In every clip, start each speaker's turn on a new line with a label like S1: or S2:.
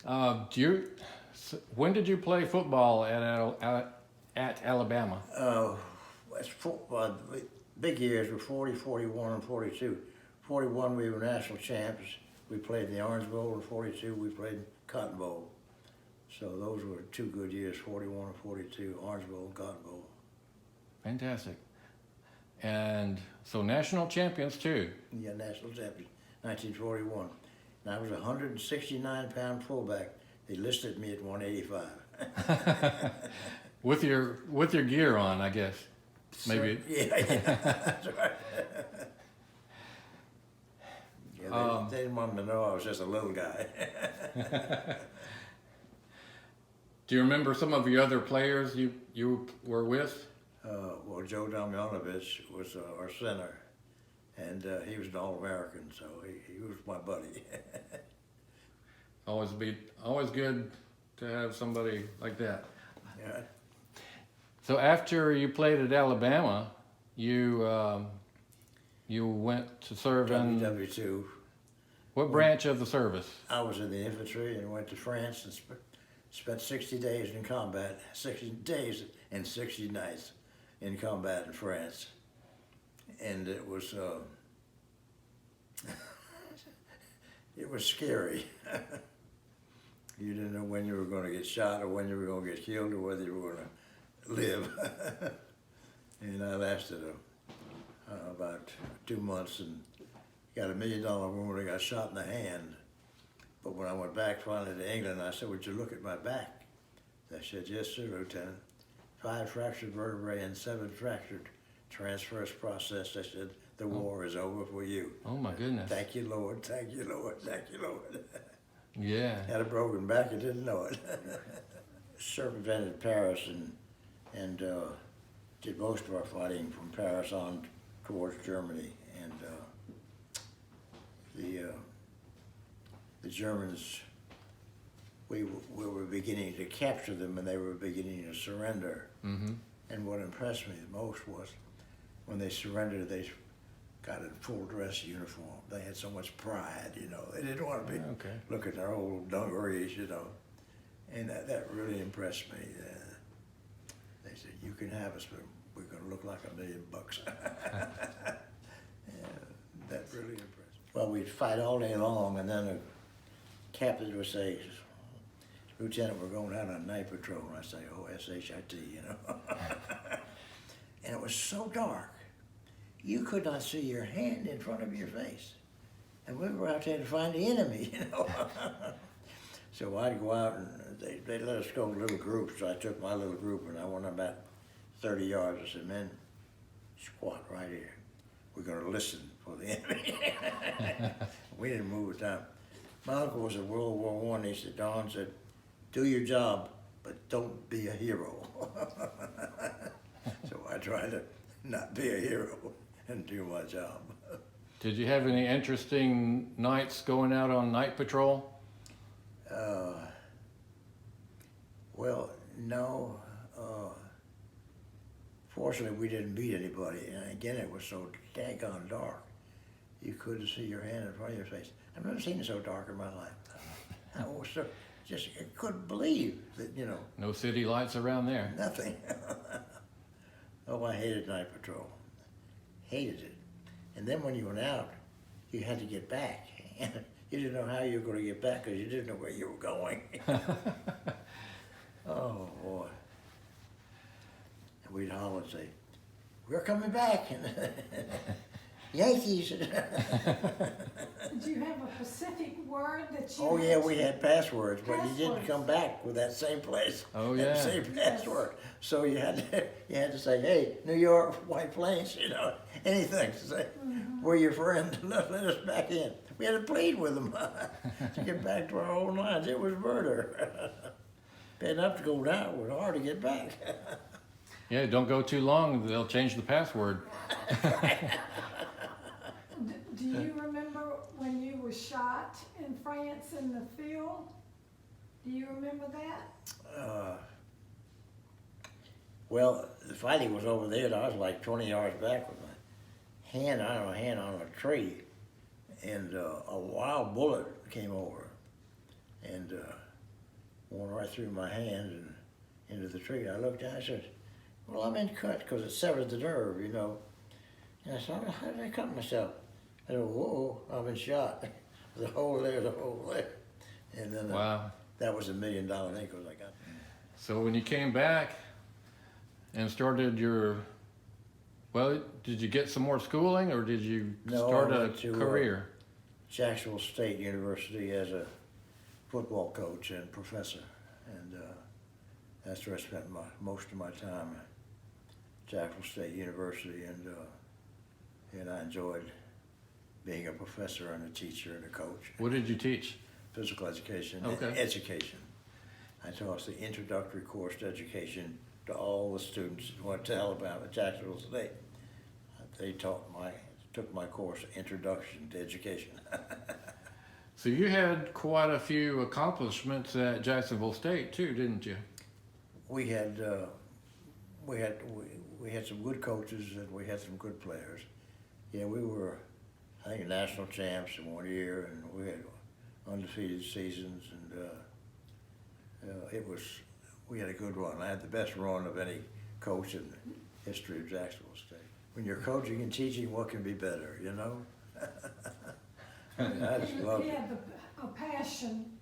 S1: When did you play football at Alabama?
S2: The big years were 40, 41, and 42. 41 we were national champs. We played in the Orange Bowl. In 42 we played in Cotton Bowl. So those were two good years, 41 and 42, Orange Bowl and Cotton Bowl.
S1: Fantastic. And so national champions too.
S2: Yeah, national champions, 1941. And I was a 169-pound fullback. They listed me at 185.
S1: With your gear on, I guess. Maybe.
S2: So, yeah, that's right. Yeah, they didn't want them to know I was just a little guy.
S1: Do you remember some of your other players you were with?
S2: Well, Joe Damjanovich was our center, and he was an All-American, so he was my buddy.
S1: Always good to have somebody like that.
S2: Yeah.
S1: So after you played at Alabama, you went to serve in
S2: WWII.
S1: what branch of the service?
S2: I was in the infantry and went to France and spent 60 days in combat, 60 days and 60 nights in combat in France. And it was it was scary. You didn't know when you were going to get shot or when you were going to get killed or whether you were going to live. And I lasted about 2 months and got a $1 million wound. I got shot in the hand. But when I went back finally to England, I said, "Would you look at my back?" They said, "Yes, sir, Lieutenant. 5 fractured vertebrae and 7 fractured. Transverse process." They said, "The war is over for you."
S1: Oh my goodness.
S2: Thank you, Lord. Thank you, Lord. Thank you, Lord.
S1: Yeah.
S2: Had a broken back and didn't know it. Circumvented Paris and did most of our fighting from Paris on towards Germany. And the Germans, we were beginning to capture them and they were beginning to surrender.
S1: Mm-hmm.
S2: And what impressed me the most was when they surrendered, they got in full dress uniform. They had so much pride, you know. They didn't want to be look at their old dungarees, you know. And that really impressed me. They said, "You can have us, but we're going to look like $1 million." That really impressed me. Well, we'd fight all day long, and then the captain would say, "Lieutenant, we're going out on night patrol." And I'd say, "Oh, S-H-I-T, you know." And it was so dark, you could not see your hand in front of your face. And we were out there to find the enemy, you know. So I'd go out and they let us go in little groups. So I took my little group and I went about 30 yards. I said, "Men, squat right here. We're going to listen for the enemy." We didn't move a time. My uncle was in World War I. He said, "Don," said, "do your job, but don't be a hero." So I tried to not be a hero and do my job.
S1: Did you have any interesting nights going out on night patrol?
S2: Well, no. Fortunately, we didn't meet anybody. And again, it was so daggone dark. You couldn't see your hand in front of your face. I've never seen it so dark in my life. I was I couldn't believe that, you know.
S1: No city lights around there.
S2: Nothing. Oh, I hated night patrol. Hated it. And then when you went out, you had to get back. You didn't know how you were going to get back because you didn't know where you were going. Oh, boy. And we'd holler and say, "We're coming back." Yankees.
S3: Did you have a specific word that you?
S2: Oh yeah, we had passwords, but you didn't come back with that same place.
S1: Oh
S2: that
S1: yeah.
S2: same password. So you had to say, "Hey, New York, White Plains," you know, anything to say. "We're your friend. Let us back in." We had to plead with them to get back to our old lines. It was murder. Bad enough to go down. It was hard to get back.
S1: Yeah, don't go too long. They'll change the password.
S3: Do you remember when you were shot in France in the field? Do you remember that?
S2: Well, the fighting was over there, and I was like 20 yards back with my hand on a tree, and a wild bullet came over, and went right through my hand and into the tree. I looked down, I said, well, I'm in cut because it severed the nerve, you know. And I said, how did I cut myself? I said, whoa, I've been shot. The hole there, the hole there. And then
S1: Wow.
S2: that was $1 million thing because I got.
S1: So when you came back and started your, well, did you get some more schooling or did you
S2: No,
S1: start
S2: I
S1: a
S2: went to,
S1: career?
S2: Jacksonville State University as a football coach and professor. And that's where I spent most of my time at Jacksonville State University. And I enjoyed being a professor and a teacher and a coach.
S1: What did you teach?
S2: Physical education,
S1: Okay.
S2: education. I taught the introductory course to education to all the students who went to Alabama, Jacksonville State. They took my course, Introduction to Education.
S1: So you had quite a few accomplishments at Jacksonville State too, didn't you?
S2: We had some good coaches and we had some good players. Yeah, we were, I think, national champs in 1 year, and we had undefeated seasons, and we had a good run. I had the best run of any coach in the history of Jacksonville State. When you're coaching and teaching, what can be better, you know? I just loved
S3: He
S2: it.
S3: had a passion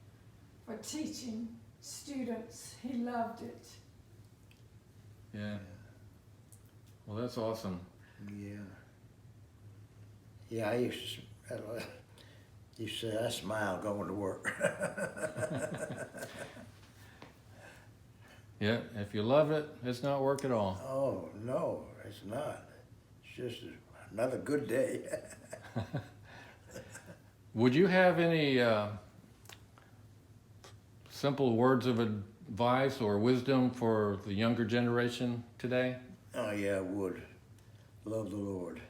S3: for teaching students. He loved it.
S1: Yeah. Well, that's awesome.
S2: Yeah. Yeah, I used to say, I smile going to work.
S1: Yeah, if you love it, it's not work at all.
S2: Oh, no, it's not. It's just another good day.
S1: Would you have any simple words of advice or wisdom for the younger generation today?
S2: Oh, yeah, I would. Love the Lord.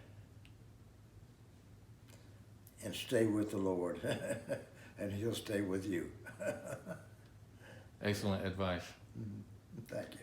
S2: And stay with the Lord. And He'll stay with you.
S1: Excellent advice.
S2: Thank you.